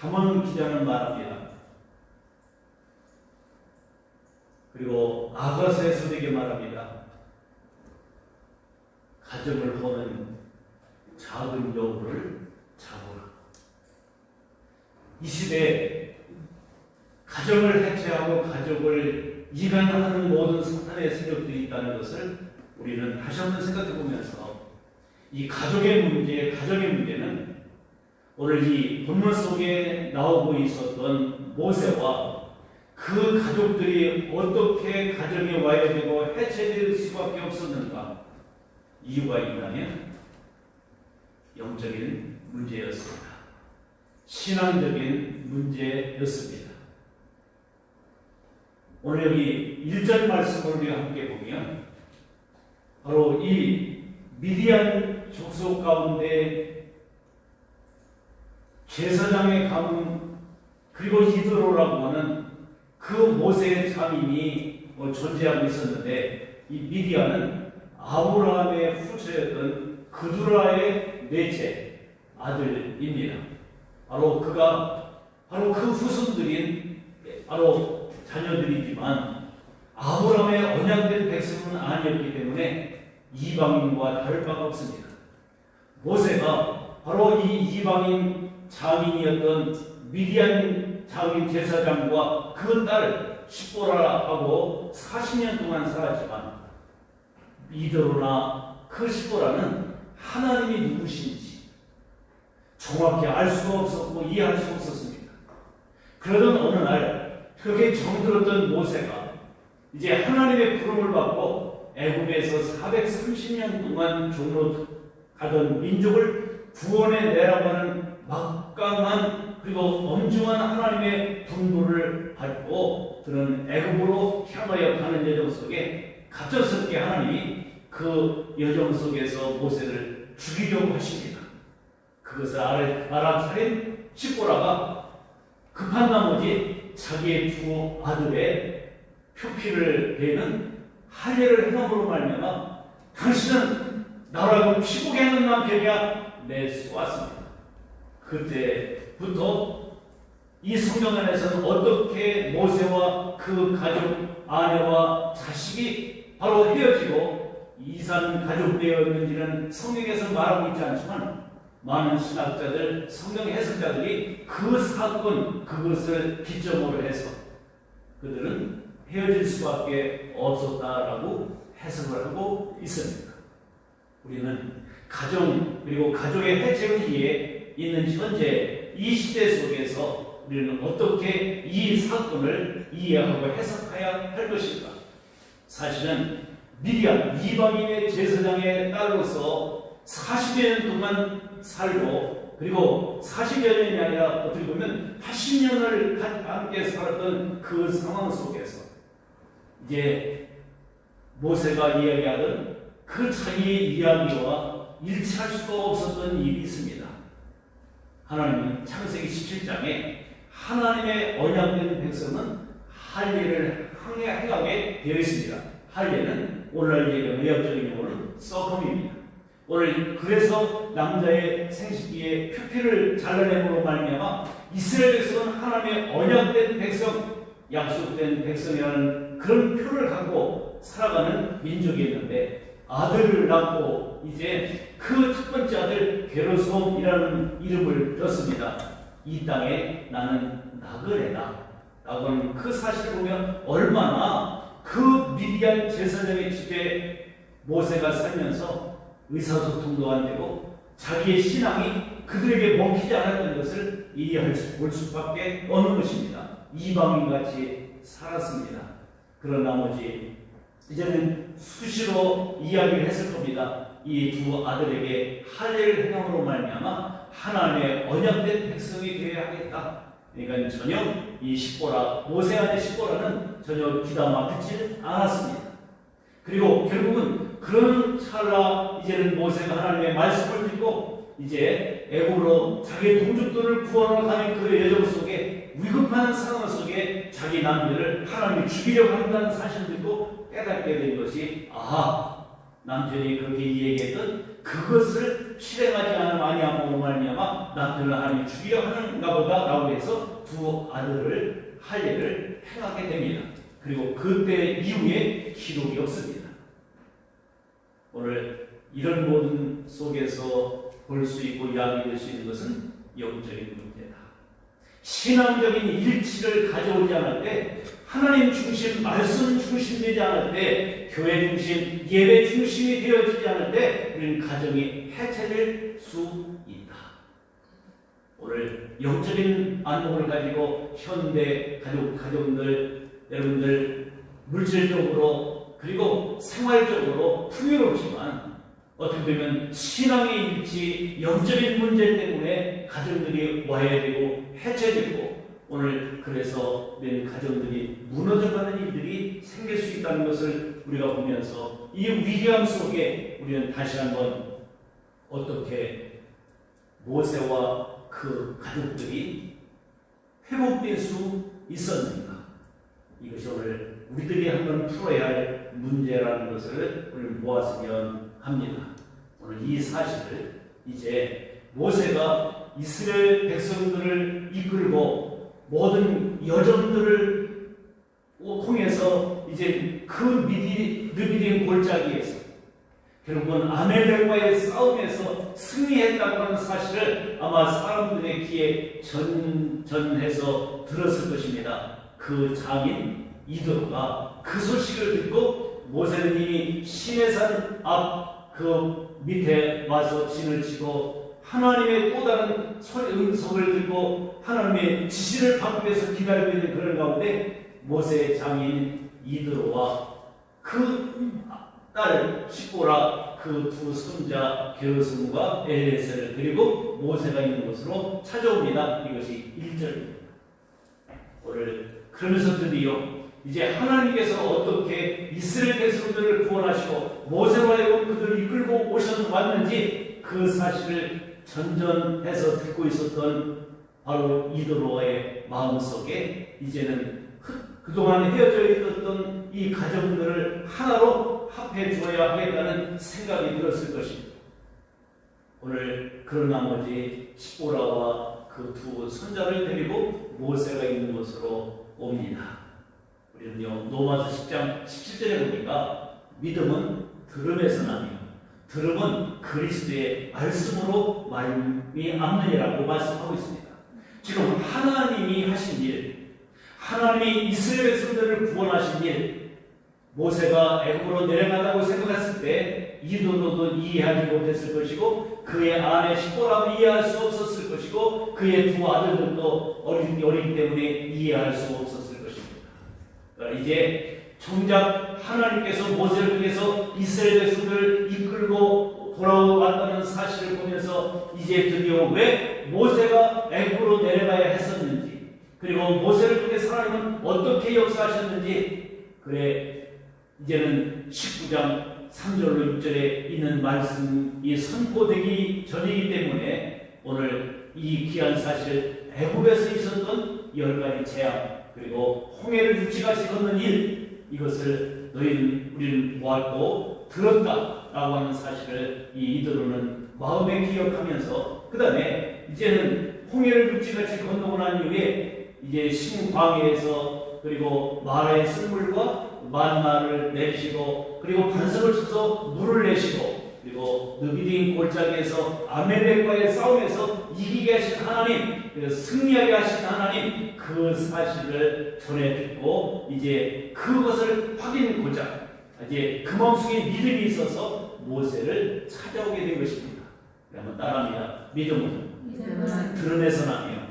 잠언 기자는 말합니다. 그리고 아가서에서에게 말합니다. 가정을 허는 작은 여우를 잡으라. 이 시대에 가정을 해체하고 가족을 이간하는 모든 사탄의 세력들이 있다는 것을 우리는 다시 한번 생각해 보면서 이 가족의 문제, 가정의 문제는 오늘 이 본문 속에 나오고 있었던 모세와 그 가족들이 어떻게 가정에 와야 되고 해체될 수밖에 없었는가? 이유가 있다면 영적인 문제였습니다. 신앙적인 문제였습니다. 오늘 여기 1절 말씀을 우리가 함께 보면 바로 이 미디안 족속 가운데 제사장의 가문 그리고 히드로라고 하는 그 모세의 자민이 존재하고 있었는데 이 미디안은 아브라함의 후처였던 그두라의 넷째 아들입니다. 바로 그 후손들인 바로 자녀들이지만 아브라함의 언약된 백성은 아니었기 때문에 이방인과 다를 바가 없습니다. 모세가 바로 이 이방인 장인이었던 미디안 장인 제사장과 그 딸 시보라하고 40년 동안 살았지만 이드로나 그 시보라는 하나님이 누구신지 정확히 알 수가 없었고 이해할 수 없었습니다. 그러던 어느 날 그렇게 정들었던 모세가 이제 하나님의 부름을 받고 애굽에서 430년 동안 종로 가던 민족을 구원해 내라고 하는 막강한 그리고 엄중한 하나님의 분부를 받고 그는 애굽으로 향하여 가는 여정 속에 갑작스럽게 하나님이 그 여정 속에서 모세를 죽이려고 하십니다. 그것을 알아차린 시보라가 급한 나머지 자기의 두 아들의 표피를 베는 할례를 행함으로 말미암아 당신은 나라고 피고게 하는 남편이야 내 쏘았습니다. 그때부터 이 성경 안에서는 어떻게 모세와 그 가족 아내와 자식이 바로 헤어지고 이산 가족되었는지는 성경에서 말하고 있지 않지만 많은 신학자들, 성경 해석자들이 그 사건, 그것을 기점으로 해서 그들은 헤어질 수밖에 없었다라고 해석을 하고 있습니다. 우리는 가정 그리고 가족의 해체 위기에 있는 현재 이 시대 속에서 우리는 어떻게 이 사건을 이해하고 해석해야 할 것인가? 사실은 미디안 이방인의 제사장의 딸로서 40여 년 동안 살고 그리고 40여 년이 아니라 어떻게 보면 80년을 함께 살았던 그 상황 속에서 이제 모세가 이야기하던 그 자기의 이야기와 일치할 수가 없었던 일이 있습니다. 하나님은 창세기 17장에 하나님의 언약된 백성은 할례를 행하게 되어 있습니다. 할례는 오늘날 얘기하는 의학적인 용어는 서컴입니다. 오늘 그래서 남자의 생식기에 표피를 잘라내므로 말미암아 이스라엘 백성은 하나님의 언약된 백성, 약속된 백성이라는 그런 표를 갖고 살아가는 민족이었는데 아들을 낳고 이제 그 첫 번째 아들 게르솜이라는 이름을 줬습니다. 이 땅에 나는 나그네다 라고 하는 그 사실을 보면 얼마나 그 미디안 제사장의 집에 모세가 살면서 의사소통도 안 되고 자기의 신앙이 그들에게 먹히지 않았던 것을 이해할 수밖에 없는 것입니다. 이방인같이 살았습니다. 그런 나머지 이제는 수시로 이야기를 했을 겁니다. 이 두 아들에게 할례를 행함으로 말미암아 하나님의 언약된 백성이 되어야 하겠다. 그러니까 전혀 이 시보라, 모세 아들 시보라는 전혀 귀담아 듣지 않았습니다. 그리고 결국은 그런 찰나 이제는 모세가 하나님의 말씀을 듣고 이제 애굽으로 자기의 동족들을 구원하러 가는 그 여정 속에 위급한 상황 속에 자기 남편을 하나님이 죽이려고 한다는 사실을 듣고 깨닫게 된 것이 남편이 그렇게 얘기했던 그것을 이것을 실행하지 아니함으로 말미암아 남들을 하나님이 죽이려 하는가 보다라고 해서 두 아들을 할례를 행하게 됩니다. 그리고 그때 이후에 기록이 없습니다. 오늘 이런 모든 속에서 볼 수 있고 이야기될 수 있는 것은 영적인 문제다. 신앙적인 일치를 가져오지 않을 때, 하나님 중심, 말씀 중심되지 않을 때, 교회 중심, 예배 중심이 되어지지 않을 때 우리는 가정이 해체될 수 있다. 오늘 영적인 안목을 가지고 현대 가정들, 여러분들 물질적으로 그리고 생활적으로 풍요롭지만 어떻게 보면 신앙의 일치, 영적인 문제 때문에 가정들이 와야 되고 해체되고 오늘 그래서 내 가정들이 무너져가는 일들이 생길 수 있다는 것을 우리가 보면서 이 위기감 속에 우리는 다시 한번 어떻게 모세와 그 가족들이 회복될 수 있었는가, 이것이 오늘 우리들이 한번 풀어야 할 문제라는 것을 우리는 모았으면 합니다. 오늘 이 사실을 이제 모세가 이스라엘 백성들을 이끌고 모든 여정들을 통해서 이제 그 느비딘 골짜기에서 결국은 아멜렉과의 싸움에서 승리했다고 하는 사실을 아마 사람들의 귀에 전해서 들었을 것입니다. 그 장인 이도가 그 소식을 듣고 모세는 이미 시내산 앞 그 밑에 와서 진을 치고 하나님의 또 다른 음성을 듣고 하나님의 지시를 받기 위해서 기다리고 있는 그런 가운데 모세의 장인 이드로와 그 딸 시보라, 그 두 손자 게르솜과 엘리에셀을 그리고 모세가 있는 곳으로 찾아옵니다. 이것이 1절입니다. 오늘 그러면서 드디어 이제 하나님께서 어떻게 이스라엘 백성들을 구원하시고 모세로 하여금 그들을 이끌고 왔는지 그 사실을 전전해서 듣고 있었던 바로 이드로의 마음속에 이제는 그동안 헤어져 있었던 이 가정들을 하나로 합해 주어야 하겠다는 생각이 들었을 것입니다. 오늘 그런 나머지 시보라와 그 두 손자를 데리고 모세가 있는 곳으로 옵니다. 우리는요, 로마서 10장 17절에 보니까 믿음은 들음에서 나며 들음은 그리스도의 말씀으로 말미암느니라고 말씀하고 있습니다. 지금 하나님이 하신 일, 하나님이 이스라엘 백성들을 구원하신 일, 모세가 애굽으로 내려가다고 생각했을 때 이도로도 이해하지 못했을 것이고 그의 아내 시보라도 이해할 수 없었을 것이고 그의 두 아들들도 어리기 때문에 이해할 수 없었을 것입니다. 그러니까 이제 정작 하나님께서 모세를 통해서 이스라엘 백성들을 이끌고 돌아왔다는 사실을 보면서 이제 드디어 왜 모세가 애굽으로 내려가야 했었는지, 그리고 모세를 통해 하나님은 어떻게 역사하셨는지, 그래 이제는 19장 3절로 6절에 있는 말씀이 선포되기 전이기 때문에 오늘 이 귀한 사실, 애굽에서 있었던 10가지 재앙, 그리고 홍해를 유치같이 걷는 일, 이것을 우리는 보았고 들었다라고 하는 사실을 이 이드로는 마음에 기억하면서 그 다음에 이제는 홍해를 유치같이 건너고 난 이후에 이제 신광야에서 그리고 마라의 쓴물과 만나를 내리시고 그리고 반석을 쳐서 물을 내시고 그리고 느비딘 골짜기에서 아멜렉과의 싸움에서 이기게 하신 하나님, 승리하게 하신 하나님, 그 사실을 전해 듣고 이제 그것을 확인하고자 이제 그 마음속에 믿음이 있어서 모세를 찾아오게 된 것입니다. 한번 따라합니다. 믿음은 들음에서 나며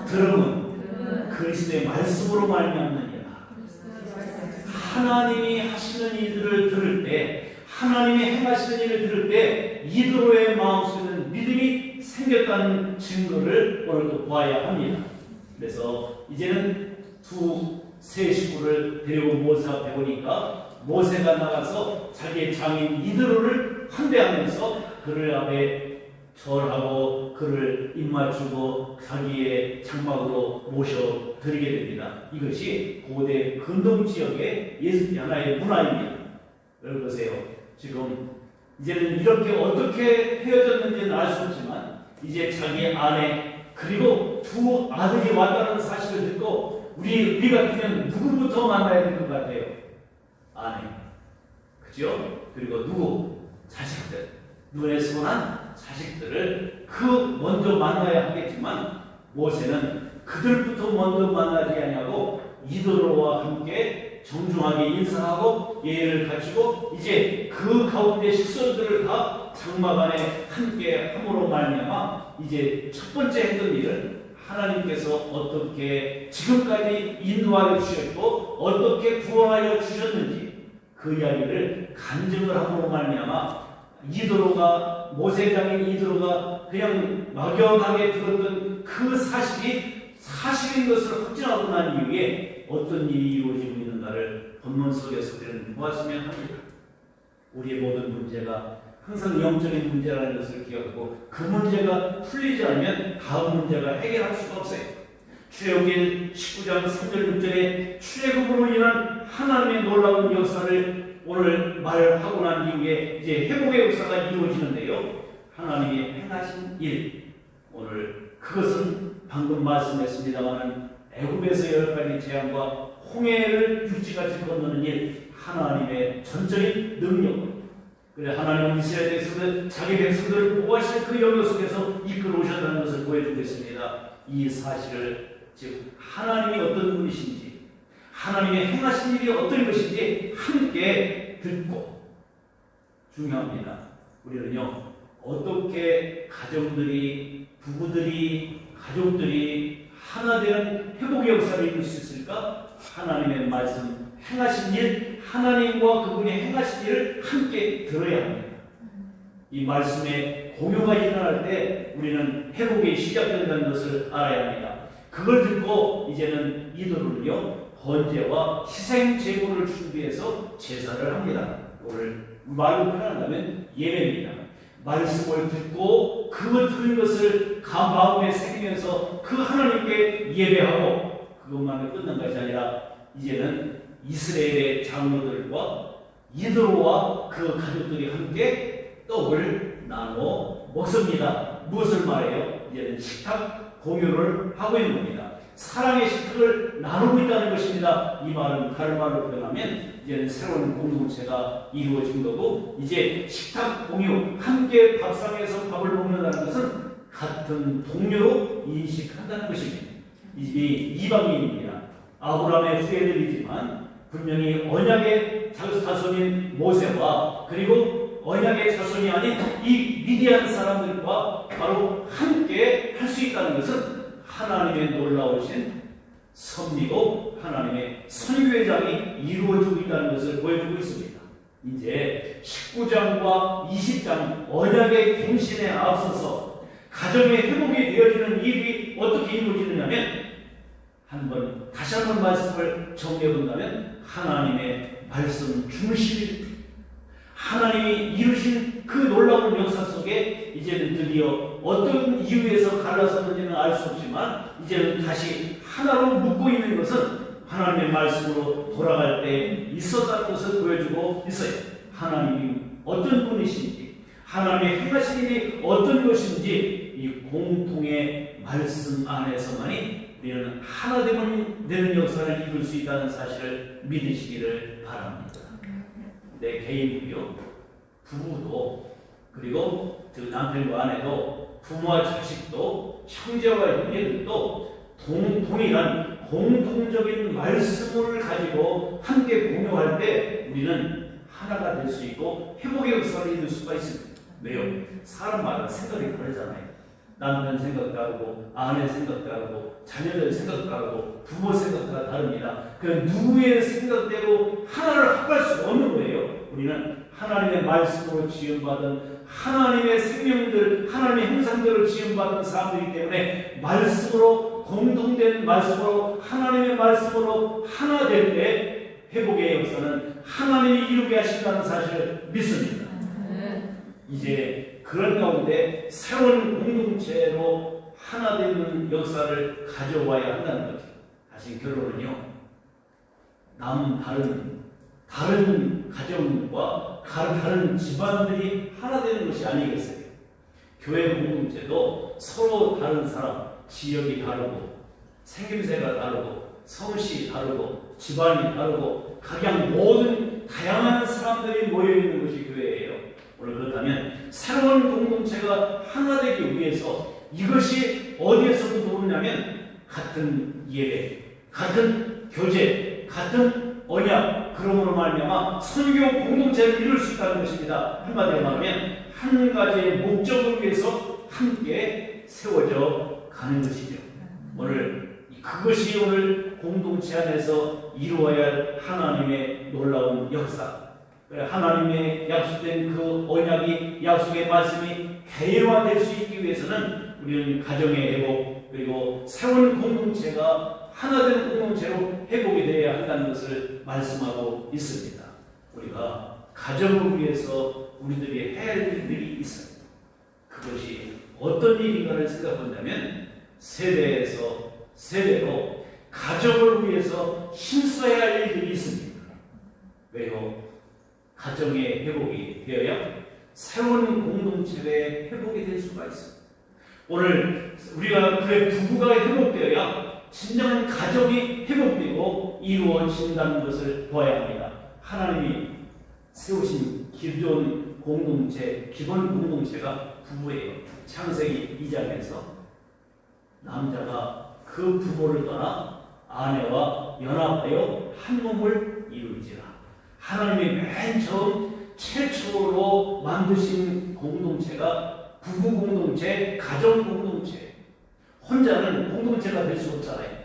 들음은 그리스도의 말씀으로 말미암느니라. 하나님이 하시는 일들을 들을 때, 하나님이 행하시는 일을 들을 때 이드로의 마음속에는 믿음이 생겼다는 증거를 오늘도 보아야 합니다. 그래서 이제는 세 식구를 데리고 모세 앞에 오니까 모세가 나가서 자기의 장인 이드로를 환대하면서 그를 앞에 절하고 그를 입맞추고 자기의 장막으로 모셔드리게 됩니다. 이것이 고대 근동 지역의 하나의 문화입니다. 여러분 보세요. 지금 이제는 이렇게 어떻게 헤어졌는지는 알 수 없지만 이제 자기 아내 그리고 두 아들이 왔다는 사실을 듣고 우리 같으면 누구부터 만나야 될 것 같아요? 아내, 그죠? 그리고 누구? 자식들, 눈에 선한 자식들을 먼저 만나야 하겠지만 모세는 그들부터 먼저 만나지 아니하고 이도로와 함께 정중하게 인사하고 예의를 갖추고 이제 그 가운데 식솔들을 다 장막 안에 함께 함으로 말미암아 이제 첫 번째 했던 일은 하나님께서 어떻게 지금까지 인도하여 주셨고 어떻게 구원하여 주셨는지 그 이야기를 간증을 함으로 말미암아 이도로가 모세장인 이도로가 그냥 막연하게 들었던 그 사실이 사실인 것을 확증하고 난 이후에 어떤 일이 이루어지고 있는가를 본문 속에서 우리는 보았으면 합니다. 우리의 모든 문제가 항상 영적인 문제라는 것을 기억하고 그 문제가 풀리지 않으면 다음 문제가 해결할 수가 없어요. 출애굽기 19장 3절 6절에 출애굽으로 인한 하나님의 놀라운 역사를 오늘 말하고 난 이후에 이제 회복의 역사가 이루어지는데요. 하나님이 행하신 일, 오늘 그것은 방금 말씀했습니다마는 애굽에서 10가지 재앙과 홍해를 육지같이 건너는 일, 하나님의 전적인 능력. 그래 하나님은 이스라엘 백성들, 자기 백성들을 보호하실 그 영역 속에서 이끌어 오셨다는 것을 보여주고 있습니다. 이 사실을 즉 하나님이 어떤 분이신지, 하나님의 행하신 일이 어떤 것인지 함께 듣고 중요합니다. 우리는요 어떻게 가정들이, 부부들이, 가족들이 하나 되는 회복의 역사를 이룰 수 있을까? 하나님의 말씀, 행하신 일, 하나님과 그분이 행하신 일을 함께 들어야 합니다. 이 말씀의 공유가 일어날 때 우리는 회복이 시작된다는 것을 알아야 합니다. 그걸 듣고 이제는 이들은요 번제와 희생 제물을 준비해서 제사를 합니다. 오늘 말로 표현한다면 예배입니다. 말씀을 듣고 그 들은 것을 마음에 새기면서 그 하나님께 예배하고 그것만으로 끝난 것이 아니라 이제는 이스라엘의 장로들과 이드로와 그 가족들이 함께 떡을 나눠 먹습니다. 무엇을 말해요? 이제는 식탁 공유를 하고 있는 겁니다. 사랑의 식탁을 나누고 있다는 것입니다. 이 말은 다른 말로 표현하면 이제는 새로운 공동체가 이루어진 거고 이제 식탁 공유, 함께 밥상에서 밥을 먹는다는 것은 같은 동료로 인식한다는 것입니다. 이 이방인입니다. 아브라함의 후예들이지만 분명히 언약의 자손인 모세와 그리고 언약의 자손이 아닌 이 미디안 사람들과 바로 함께 할 수 있다는 것은 하나님의 놀라우신 섭리고 하나님의 선교회장이 이루어지고 있다는 것을 보여주고 있습니다. 이제 19장과 20장 언약의 갱신에 앞서서 가정의 회복이 되어지는 일이 어떻게 이루어지느냐면 다시 한번 말씀을 정리해 본다면 하나님의 말씀 중심입니다. 하나님이 이루신 그 놀라운 역사 속에 이제는 드디어 어떤 이유에서 갈라섰는지는 알 수 없지만 이제는 다시 하나로 묶고 있는 것은 하나님의 말씀으로 돌아갈 때 있었다는 것을 보여주고 있어요. 하나님이 어떤 분이신지, 하나님의 행하신 일이 어떤 것인지 이 공통의 말씀 안에서만이 우리는 하나 되는 역사를 이룰 수 있다는 사실을 믿으시기를 바랍니다. 내 개인도요, 부부도, 그리고 남편과 아내도, 부모와 자식도, 형제와 형제들도 동일한 공통적인 말씀을 가지고 함께 공유할 때 우리는 하나가 될 수 있고 회복의 역사를 이룰 수가 있습니다. 왜요? 사람마다 생각이 다르잖아요. 남편 생각 다르고, 아내 생각 다르고, 자녀들 생각 다르고, 부모 생각 다 다릅니다. 그 누구의 생각대로 하나를 합할 수가 없는 거예요. 우리는 하나님의 말씀으로 지음받은 하나님의 생명들, 하나님의 형상들을 지음받은 사람들이기 때문에 말씀으로, 공동된 말씀으로, 하나님의 말씀으로 하나 될 때 회복의 역사는 하나님이 이루게 하신다는 사실을 믿습니다. 이제 그런 가운데 새로운 공동체로 하나 되는 역사를 가져와야 한다는 거죠. 다시 결론은요, 다른 가정과 다른 집안들이 하나 되는 것이 아니겠어요? 교회 공동체도 서로 다른 사람, 지역이 다르고 생김새가 다르고 성씨 다르고 집안이 다르고 각양 모든 다양한 사람들이 모여있는 것이 교회예요. 오늘 그렇다면 새로운 공동체가 하나 되기 위해서 이것이 어디에서부터 오느냐면 같은 예배, 같은 교제, 같은 언약, 그러므로 말미암아 선교 공동체를 이룰 수 있다는 것입니다. 한마디로 말하면 한 가지의 목적을 위해서 함께 세워져 가는 것이죠. 오늘 그것이 오늘 공동체 안에서 이루어야 할 하나님의 놀라운 역사, 하나님의 약속된 그 언약이, 약속의 말씀이 개인화될 수 있기 위해서는 우리는 가정의 회복, 그리고 새로운 공동체가 하나된 공동체로 회복이 되어야 한다는 것을 말씀하고 있습니다. 우리가 가정을 위해서 우리들이 해야 할 일들이 있어요. 그것이 어떤 일인가를 생각한다면 세대에서 세대로 가정을 위해서 힘써야 할 일들이 있습니다. 왜요? 가정의 회복이 되어야 새로운 공동체의 회복이 될 수가 있습니다. 오늘 우리가 그의 부부가 회복되어야 진정한 가정이 회복되고 이루어진다는 것을 보아야 합니다. 하나님이 세우신 기존 공동체, 기본 공동체가 부부예요. 창세기 2장에서 남자가 그 부모를 떠나 아내와 연합하여 한 몸을 이루지라. 하나님이 맨 처음 최초로 만드신 공동체가 부부 공동체, 가정 공동체. 혼자는 공동체가 될 수 없잖아요.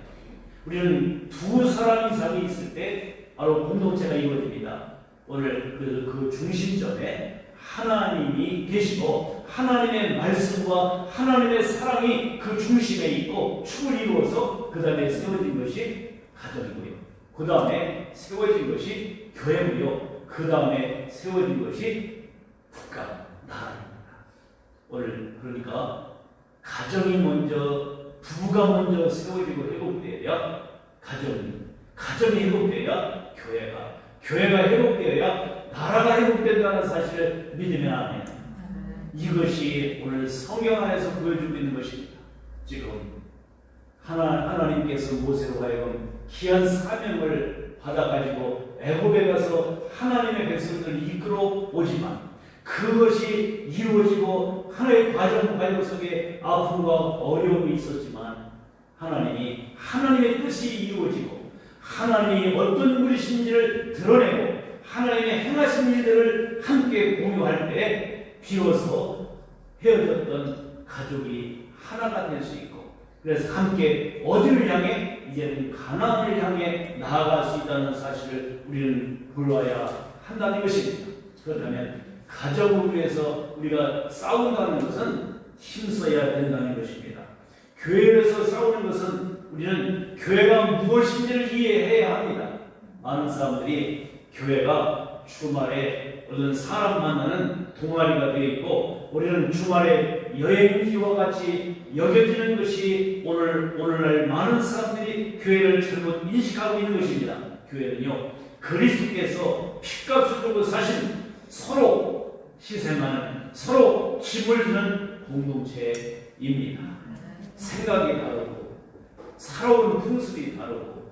우리는 두 사람 이상이 있을 때 바로 공동체가 이루어집니다. 오늘 그 중심점에 하나님이 계시고 하나님의 말씀과 하나님의 사랑이 그 중심에 있고 축을 이루어서 그 다음에 세워진 것이 가정이고요. 그 다음에 세워진 것이 교회고요. 그 다음에 세워진 것이 국가, 나라입니다. 오늘 그러니까 가정이 먼저, 부부가 먼저 세워지고 회복되어야 가정이 회복되어야 교회가 회복되어야 나라가 회복된다는 사실을 믿으면 안 해요. 이것이 오늘 성경 안에서 보여주고 있는 것입니다. 지금 하나님께서 모세로 하여금 귀한 사명을 받아가지고 애굽에 가서 하나님의 백성들을 이끌어 오지만 그것이 이루어지고 하나의 과정 속에 아픔과 어려움이 있었지만 하나님이 하나님의 뜻이 이루어지고 하나님이 어떤 분이신지를 드러내고 하나님의 행하신 일들을 함께 공유할 때 비로소 헤어졌던 가족이 하나가 될 수 있고 그래서 함께 어디를 향해 이제는 가나안을 향해 나아갈 수 있다는 사실을 우리는 보아야 한다는 것입니다. 그렇다면 가정을 위해서 우리가 싸운다는 것은 힘써야 된다는 것입니다. 교회에서 싸우는 것은 우리는 교회가 무엇인지를 이해해야 합니다. 많은 사람들이 교회가 주말에 어떤 사람 만나는 동아리가 되어 있고 우리는 주말에 여행지와 같이 여겨지는 것이 오늘날 많은 사람들이 교회를 잘못 인식하고 있는 것입니다. 교회는요, 그리스도께서 핏값을 주고 사신 서로 희생하는, 서로 짐을 지는 공동체입니다. 생각이 다르고 살아온 풍습이 다르고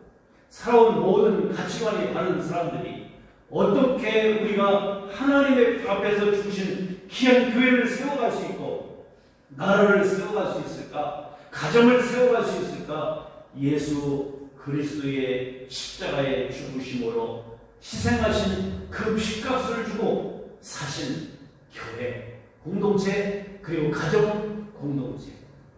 살아온 모든 가치관이 다른 사람들이 어떻게 우리가 하나님의 앞에서 주신 귀한 교회를 세워갈 수 있고 나라를 세워갈 수 있을까? 가정을 세워갈 수 있을까? 예수 그리스도의 십자가의 죽으심으로 희생하신 그 핏값을 주고 사신 교회, 공동체, 그리고 가정 공동체.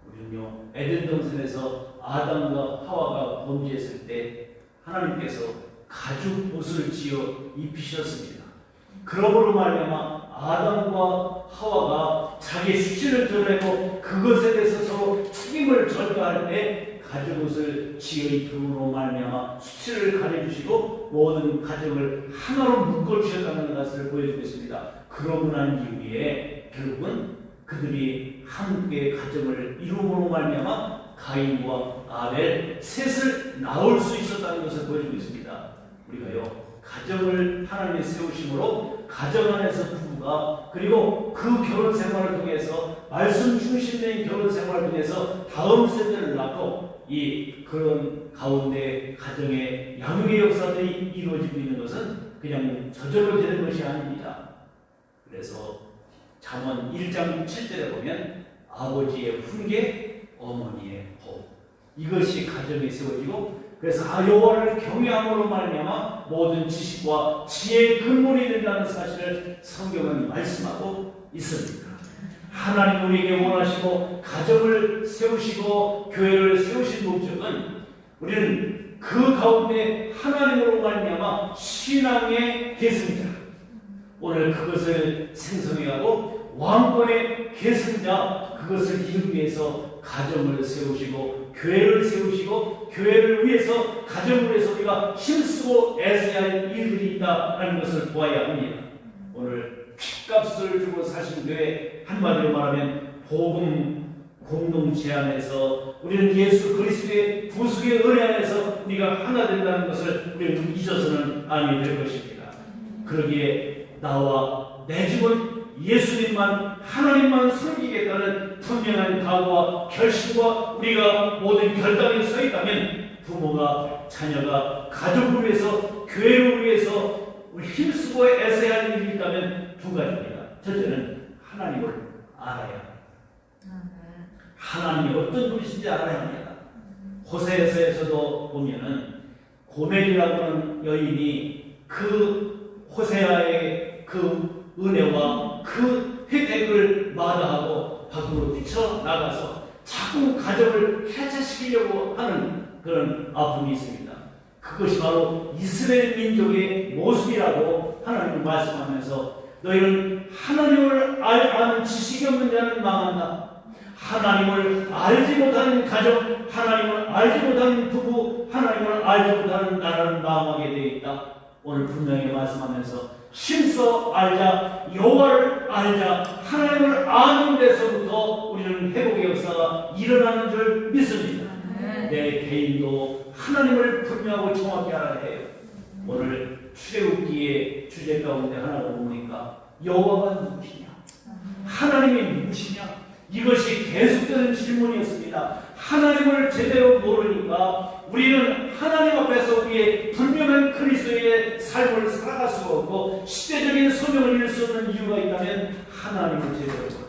우리는요, 에덴 동산에서 아담과 하와가 범죄했을 때 하나님께서 가죽 옷을 지어 입히셨습니다. 그러므로 말미암아 아담과 하와가 자기 수치를 드러내고 그것에 대해서 서로 책임을 전가할 때 가죽 옷을 지어 입힘으로 말미암아 수치를 가려주시고 모든 가정을 하나로 묶어주셨다는 것을 보여주고 있습니다. 그러고 난 이후에 결국은 그들이 함께 가정을 이루므로 말미암아 가인과 아벨 셋을 낳을 수 있었다는 것을 보여주고 있습니다. 우리가요, 가정을 하나님의 세우심으로 가정 안에서 부부가 그리고 그 결혼 생활을 통해서 말씀 중심된 결혼 생활을 통해서 다음 세대를 낳고 이 그런 가운데 가정의 양육의 역사들이 이루어지고 있는 것은 그냥 저절로 되는 것이 아닙니다. 그래서 잠언 1장 7절에 보면 아버지의 훈계, 어머니의 호흡, 이것이 가정에 세워지고 그래서 여호와를 경외함으로 말미암아 모든 지식과 지혜의 근본이 된다는 사실을 성경은 말씀하고 있습니다. 하나님 우리에게 원하시고 가정을 세우시고 교회를 세우신 목적은 우리는 그 가운데 하나님으로 말미암아 신앙의 계승자, 오늘 그것을 생성해가고 왕권의 계승자, 그것을 이루기 위해서 가정을 세우시고 교회를 세우시고 교회를 위해서 가정을 위해서 우리가 힘쓰고 애써야 할 일들이 있다는 것을 보아야 합니다. 오늘 핏값을 주고 사신 교회, 한마디로 말하면 복음 공동체 안에서 우리는 예수 그리스도의 구속의 은혜 안에서 우리가 하나 된다는 것을 우리는 잊어서는 아니 될 것입니다. 그러기에 나와 내 집은 예수님만 하나님만 섬기겠다는 분명한 각오와 결심과 우리가 모든 결단이 서 있다면 부모가 자녀가 가족을 위해서 교회를 위해서 힘쓰고 애써야 할 일이 있다면 두 가지입니다. 첫째는 하나님을 알아야 합니다. 하나님이 어떤 분이신지 알아야 합니다. 호세아서에서도 보면은 고멜이라고 하는 여인이 그 호세아의 그 은혜와 그 혜택을 마다하고 밖으로 뛰쳐나가서 자꾸 가정을 해체시키려고 하는 그런 아픔이 있습니다. 그것이 바로 이스라엘 민족의 모습이라고 하나님은 말씀하면서 너희는 하나님을 아는 지식이 없는 자는 망한다. 하나님을 알지 못하는 가정, 하나님을 알지 못하는 부부, 하나님을 알지 못하는 나라는 망하게 되어 있다. 오늘 분명히 말씀하면서 힘써 알자, 여호와를 알자, 하나님을 아는 데서부터 우리는 회복의 역사가 일어나는 줄 믿습니다. 내 개인도 하나님을 분명하고 정확히 알아야 해요. 오늘 출애굽기의 주제 가운데 하나가 뭡니까? 여호와가 누구시냐? 하나님이 누구시냐? 이것이 계속되는 질문이었습니다. 하나님을 제대로 모르니까 우리는 하나님 앞에서 우리의 분명한 그리스도의 삶을 살아갈 수가 없고 시대적인 소명을 이룰 수 없는 이유가 있다면 하나님을 제대로 모르는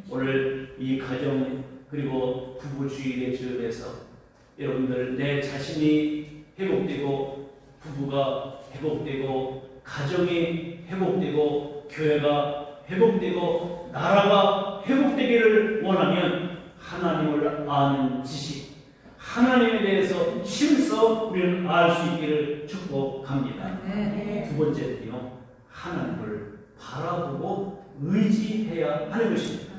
오늘 이 가정 그리고 부부 주일의 주일에서 여러분들 내 자신이 회복되고 부부가 회복되고 가정이 회복되고 교회가 회복되고 나라가 회복되기를 원하면 하나님을 아는 지식, 하나님에 대해서 힘써 우리는 알 수 있기를 축복합니다. 두 번째는요, 하나님을 바라보고 의지해야 하는 것입니다.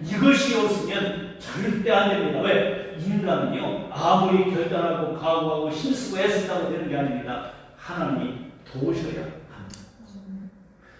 이것이 없으면 절대 안 됩니다. 왜? 인간은요, 아무리 결단하고 각오하고 힘쓰고 애쓴다고 되는 게 아닙니다. 하나님이 도우셔야 합니다.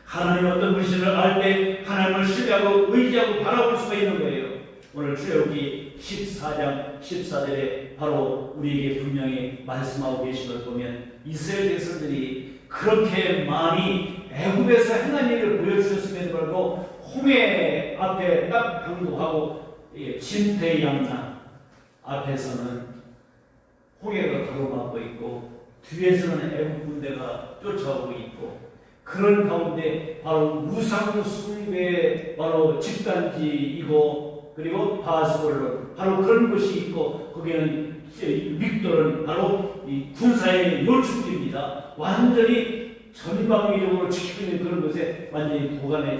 하나님이 어떤 분이신지를 알 때 하나님을 신뢰하고 의지하고 바라볼 수가 있는 거예요. 오늘 출애굽기 14장 14절에 바로 우리에게 분명히 말씀하고 계신 걸 보면 이스라엘 백성들이 그렇게 많이 애굽에서 행한 일을 보여주셨음에도 불구하고 홍해 앞에 딱 항구하고 진퇴양난 앞에서는 홍해가 가로막고 있고 뒤에서는 애굽 군대가 쫓아오고 있고 그런 가운데 바로 무상숭배의 바로 집단지이고 그리고 바스볼론 바로 그런 곳이 있고 거기는 믹돌은 바로 이 군사의 요충지입니다. 완전히 전방위적으로 지키고 있는 그런 곳에 완전히 도간의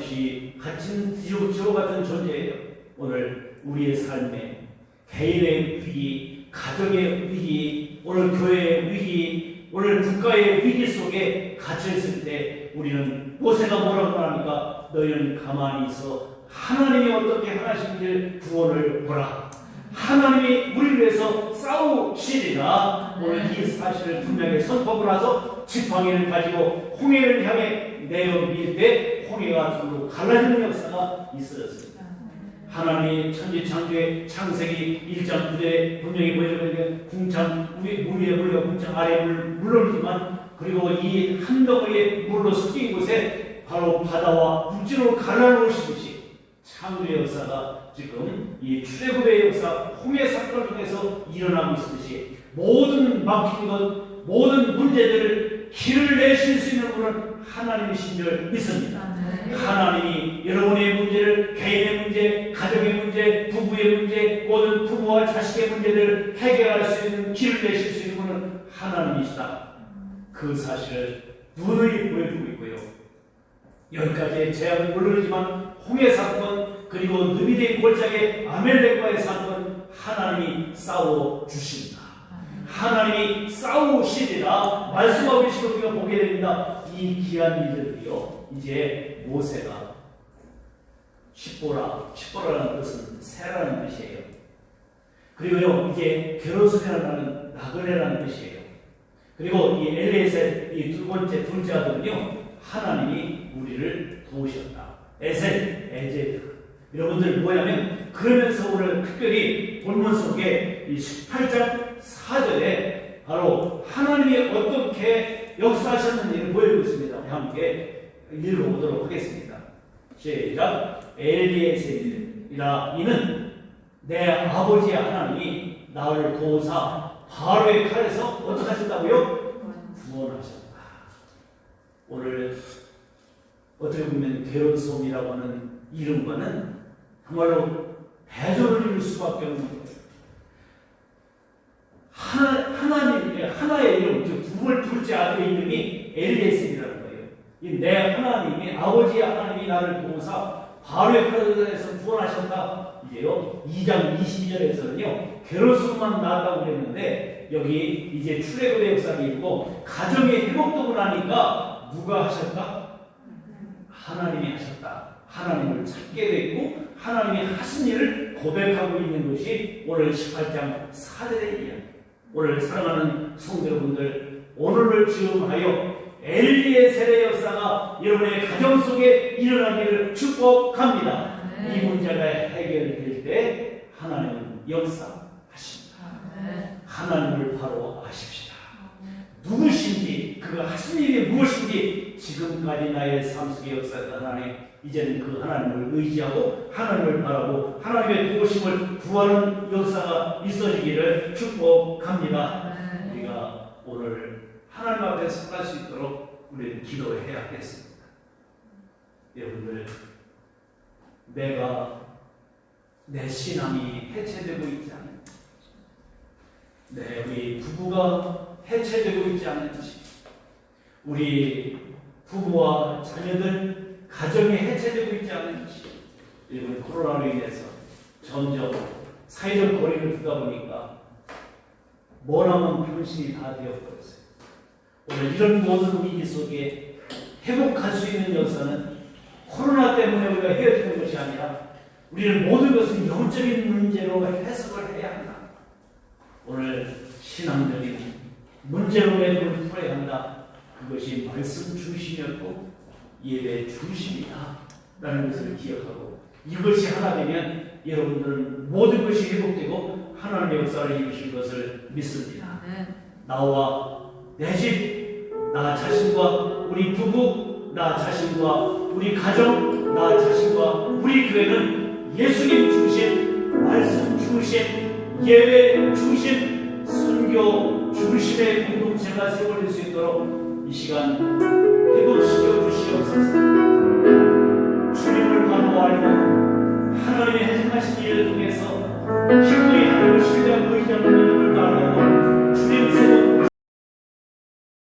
갇힌 지옥 같은 존재예요. 오늘 우리의 삶에 개인의 위기, 가정의 위기, 오늘 교회의 위기, 오늘 국가의 위기 속에 갇혀있을 때 우리는 모세가 뭐라고 합니까? 너희는 가만히 있어 하나님이 어떻게 하나님을 구원을 보라. 하나님이 우리를 위해서 싸우시리라. 오늘 이 사실을 분명히 선포하고 나서 지팡이를 가지고 홍해를 향해 내어밀 때 홍해가 둘로 갈라지는 역사가 있어졌습니다. 하나님이 천지창조의 창세기 1장 9절에 분명히 보여주는데 궁창 물 위에 물과 궁창 아래에 물론이지만 그리고 이 한 덩어리의 물로 섞인 곳에 바로 바다와 육지로 갈라놓으시듯이 창조의 역사가 지금 이 출애굽의 역사, 홍해 사건을 통해서 일어나고 있듯이 모든 막힌 것, 모든 문제들을 길을 내실 수 있는 분은 하나님이신 줄 믿습니다. 하나님이 여러분의 문제를, 개인의 문제, 가정의 문제, 부부의 문제, 모든 부모와 자식의 문제를 해결할 수 있는 길을 내실 수 있는 분은 하나님이시다. 그 사실을 누누이 보여주고 있고요. 여기까지의 제약은 물론이지만 홍해 사건, 그리고 느비데 골짜기 아멜렉과의 사건, 하나님이 싸워 주십니다. 하나님이 싸우시리라 말씀하고 계신 걸 우리가 보게 됩니다. 이 귀한 일들이요, 이제 모세가 십보라라는 뜻은 새라는 뜻이에요. 그리고요, 이제 게르솜이라는 나그네라는 뜻이에요. 그리고 이 엘리에셀, 이 둘째 아들은요, 하나님이 우리를 도우셨다. 에제드. 여러분들 뭐냐면, 그러면서 오늘 특별히 본문 속에 이 18장 4절에 바로 하나님이 어떻게 역사하셨는지를 보여주고 있습니다. 우리 함께 읽어보도록 하겠습니다. 시작. 엘리에셀이라 이는 내 아버지 하나님이 나를 도우사 바로의 칼에서 어떻게 하셨다고요? 구원하셨다. 오늘 어떻게 보면 게르솜이라고 하는 이름과는 정말로 대조를 이룰 수밖에 없는 거예요. 하나의 이름, 즉 둘째 아들의 이름이 엘리에셀이라는 거예요. 이 내 하나님이, 아버지 하나님이 나를 도우사 바로의 칼에서 구원하셨다. 이제요, 2장 22절에서는요, 게르솜만 나왔다고 그랬는데, 여기 이제 출애굽의 역사가 있고, 가정의 회복되고 나니까 누가 하셨다? 하나님이 하셨다. 하나님을 찾게 됐고, 하나님이 하신 일을 고백하고 있는 것이 오늘 18장 4절의 이야기. 오늘 사랑하는 성도 여러분들, 오늘을 즈음하여 엘리에셀의 역사가 여러분의 가정 속에 일어나기를 축복합니다. 이 문제가 해결될 때 하나님은 역사하십니다. 하나님을 바로 아십시다. 누구신지, 그가 하신 일이 무엇인지, 지금까지 나의 삶 속의 역사가 하나님, 이제는 그 하나님을 의지하고 하나님을 바라고 하나님의 도우심을 구하는 역사가 있어지기를 축복합니다. 우리가 오늘 하나님 앞에 서갈 수 있도록 우리는 기도해야겠습니다. 여러분들, 내 신앙이 해체되고 있지 않은지, 우리 부부가 해체되고 있지 않은지, 우리 부부와 자녀들 가정이 해체되고 있지 않은지, 이번 코로나로 인해서 점점 사회적 거리를 두다 보니까 머나먼 병신이 다 되어버렸어요. 오늘 이런 모든 위기 속에 회복할 수 있는 역사는 코로나 때문에 우리가 헤어지는 것이 아니라 우리는 모든 것은 영적인 문제로 해석을 해야 한다. 오늘 신앙적인 문제로 매듭을 풀어야 한다. 그것이 말씀 중심이었고 예배 중심이다 라는 것을 기억하고, 이것이 하나 되면 여러분들은 모든 것이 회복되고 하나님의 역사를 이루실 것을 믿습니다. 나와 내 집, 나 자신과 우리 부부, 나 자신과 우리 가정, 나 자신과 우리 교회는 예수님 중심, 말씀 중심, 예배 중심, 선교 중심의 공동체가 세워질 수 있도록 이 시간 회복시켜 주시옵소서. 주님을 바로 알고 하나님의 행하신 일을 통해서 기꺼이 하나님을 신뢰하고 의지하는